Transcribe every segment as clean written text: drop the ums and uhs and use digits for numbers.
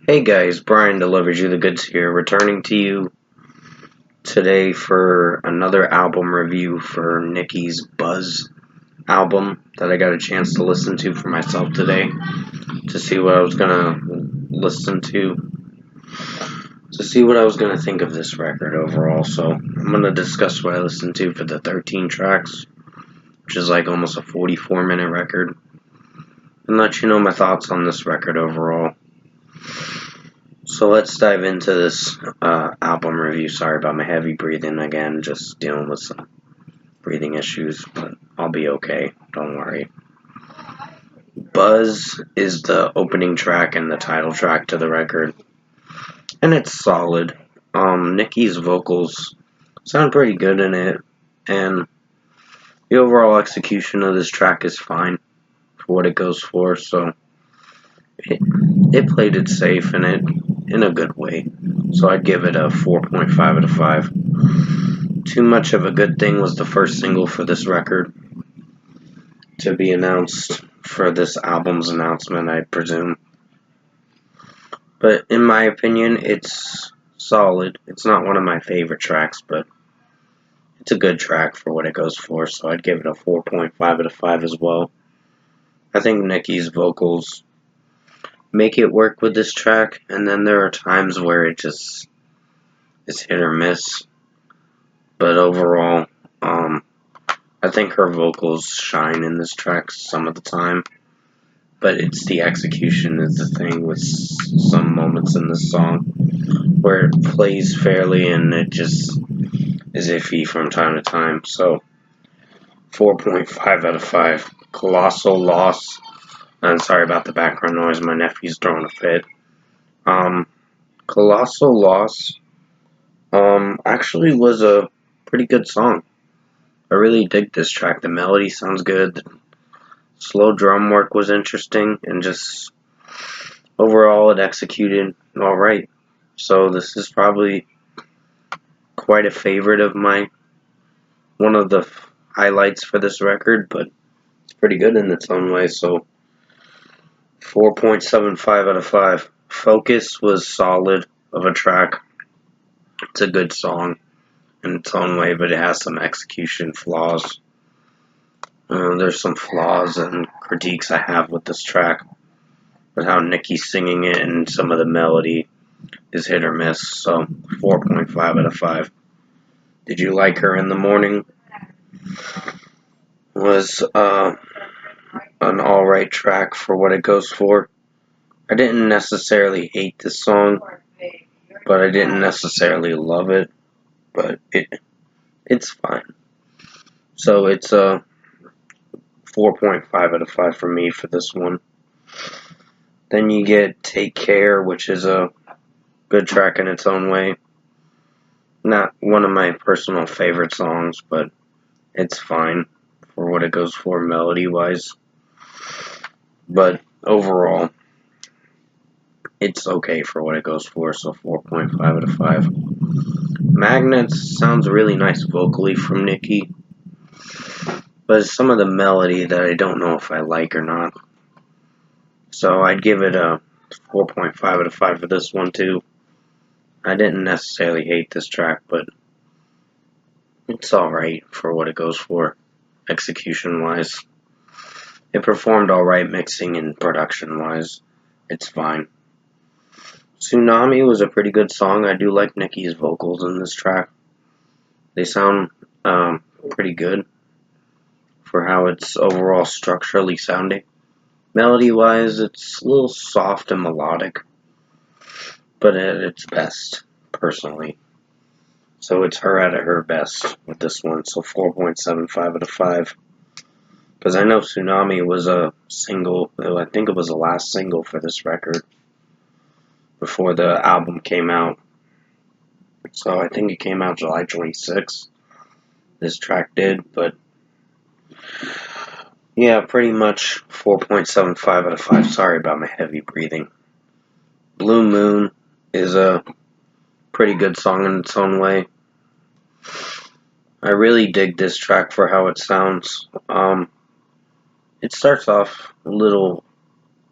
Hey guys, Brian delivers you the goods here, returning to you today for another album review for Niki's Buzz album that I got a chance to listen to for myself today to see what I was gonna listen to see what I was gonna think of this record overall. So I'm gonna discuss what I listened to for the 13 tracks, which is like almost a 44-minute record, and let you know my thoughts on this record overall. So let's dive into this album review. Sorry about my heavy breathing again, just dealing with some breathing issues, but I'll be okay. Don't worry. Buzz is the opening track and the title track to the record, and it's solid. Niki's vocals sound pretty good in it, and the overall execution of this track is fine for what it goes for, so it played it safe and it in a good way. So I'd give it a 4.5 out of 5. Too Much of a Good Thing was the first single for this record to be announced for this album's announcement, I presume. But in my opinion, it's solid. It's not one of my favorite tracks, but it's a good track for what it goes for, so I'd give it a 4.5 out of 5 as well. I think Niki's vocals make it work with this track, and then there are times where it just is hit or miss. But overall, I think her vocals shine in this track some of the time. But it's the execution is the thing with some moments in this song where it plays fairly and it just is iffy from time to time. So 4.5 out of 5. Colossal Loss. I'm sorry about the background noise. My nephew's throwing a fit. Colossal Loss actually was a pretty good song. I really dig this track. The melody sounds good. The slow drum work was interesting, and just overall it executed alright. So this is probably quite a favorite of mine. One of the highlights for this record, but it's pretty good in its own way. So 4.75 out of 5. Focus was solid of a track. It's a good song in its own way, but it has some execution flaws. There's some flaws and critiques I have with this track, with how Niki's singing it and some of the melody is hit or miss. So 4.5 out of 5. Did you like Her in the Morning? Was an alright track for what it goes for. I didn't necessarily hate this song, but I didn't necessarily love it. But it's fine. So it's a 4.5 out of 5 for me for this one. Then you get Take Care, which is a good track in its own way. Not one of my personal favorite songs, but it's fine for what it goes for melody-wise. But overall, it's okay for what it goes for, so 4.5 out of 5. Magnets sounds really nice vocally from Niki, but some of the melody that I don't know if I like or not. So I'd give it a 4.5 out of 5 for this one too. I didn't necessarily hate this track, but it's alright for what it goes for, execution-wise. It performed alright mixing and production-wise. It's fine. Tsunami was a pretty good song. I do like Niki's vocals in this track. They sound pretty good for how it's overall structurally sounding. Melody-wise, it's a little soft and melodic, but at its best, personally. So it's her at her best with this one, so 4.75 out of 5. Because I know Tsunami was a single, I think it was the last single for this record before the album came out. So I think it came out July 26th. This track did, but yeah, pretty much 4.75 out of 5. Sorry about my heavy breathing. Blue Moon is a pretty good song in its own way. I really dig this track for how it sounds. It starts off a little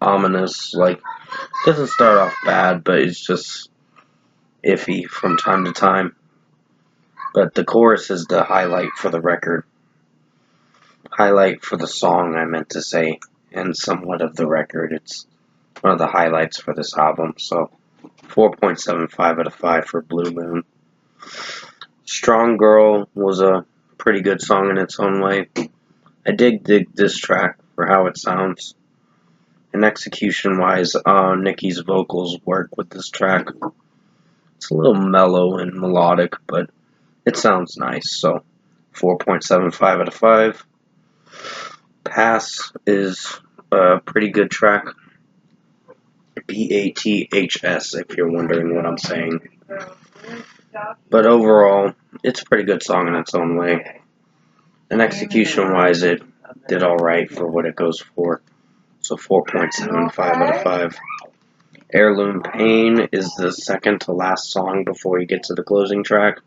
ominous, like Doesn't start off bad, but it's just iffy from time to time. But the chorus is the highlight for the record. Highlight for the song, I meant to say, and somewhat of the record. It's one of the highlights for this album, so 4.75 out of 5 for Blue Moon. Strong Girl was a pretty good song in its own way. I dig this track for how it sounds. And execution-wise, Niki's vocals work with this track. It's a little mellow and melodic, but it sounds nice, so 4.75 out of 5. Pass is a pretty good track. P-A-T-H-S, if you're wondering what I'm saying. But overall, it's a pretty good song in its own way. And execution-wise, it did alright for what it goes for. So 4.75 out of 5. Heirloom Pain is the second to last song before you get to the closing track.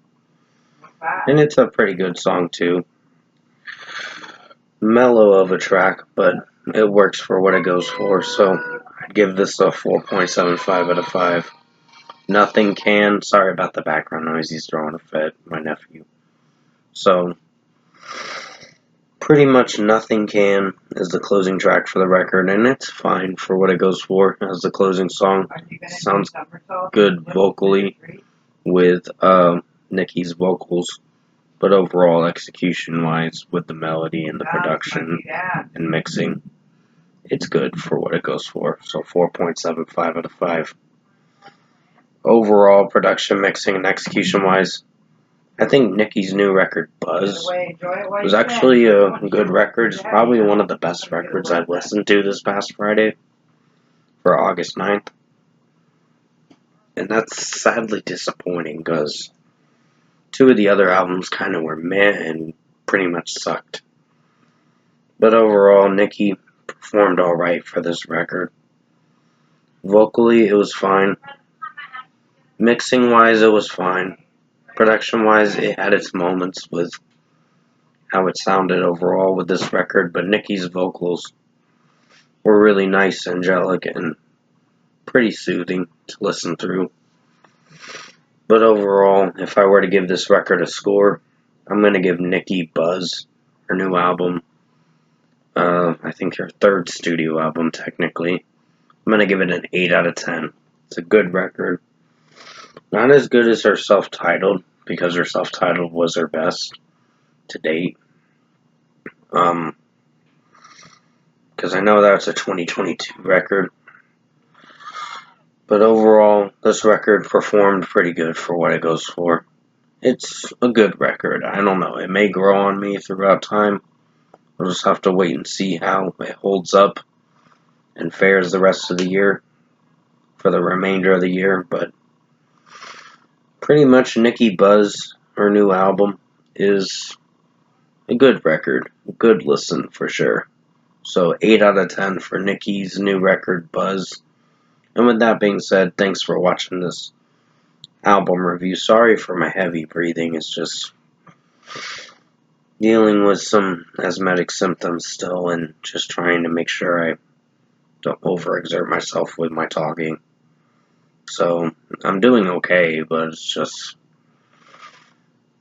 And it's a pretty good song too. Mellow of a track, but it works for what it goes for. So I'd give this a 4.75 out of 5. Nothing Can. Sorry about the background noise. He's throwing a fit, my nephew. So, pretty much Nothing Can is the closing track for the record, and it's fine for what it goes for as the closing song. Sounds good vocally with Niki's vocals, but overall execution-wise with the melody and the production and mixing, it's good for what it goes for. So 4.75 out of 5. Overall production, mixing, and execution-wise, I think Niki's new record, Buzz, was actually a good record. It's probably one of the best records I've listened to this past Friday for August 9th. And that's sadly disappointing because two of the other albums kind of were meh and pretty much sucked. But overall, Niki performed alright for this record. Vocally, it was fine. Mixing-wise, it was fine. Production-wise, it had its moments with how it sounded overall with this record, but Niki's vocals were really nice, angelic, and pretty soothing to listen through. But overall, if I were to give this record a score, I'm going to give Niki Buzz, her new album, I think her third studio album, technically. I'm going to give it an 8 out of 10. It's a good record. Not as good as her self-titled, because her self-titled was her best to date. Because I know that's a 2022 record. But overall, this record performed pretty good for what it goes for. It's a good record. I don't know. It may grow on me throughout time. We'll just have to wait and see how it holds up and fares the rest of the year for the remainder of the year. But pretty much Niki Buzz, her new album, is a good record. A good listen for sure. So 8 out of 10 for Niki's new record, Buzz. And with that being said, thanks for watching this album review. Sorry for my heavy breathing. It's just dealing with some asthmatic symptoms still and just trying to make sure I don't overexert myself with my talking. So, I'm doing okay, but it's just,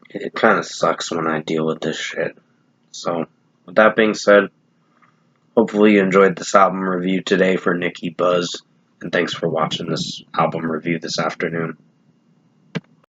it kind of sucks when I deal with this shit. So, with that being said, hopefully you enjoyed this album review today for Niki Buzz, and thanks for watching this album review this afternoon.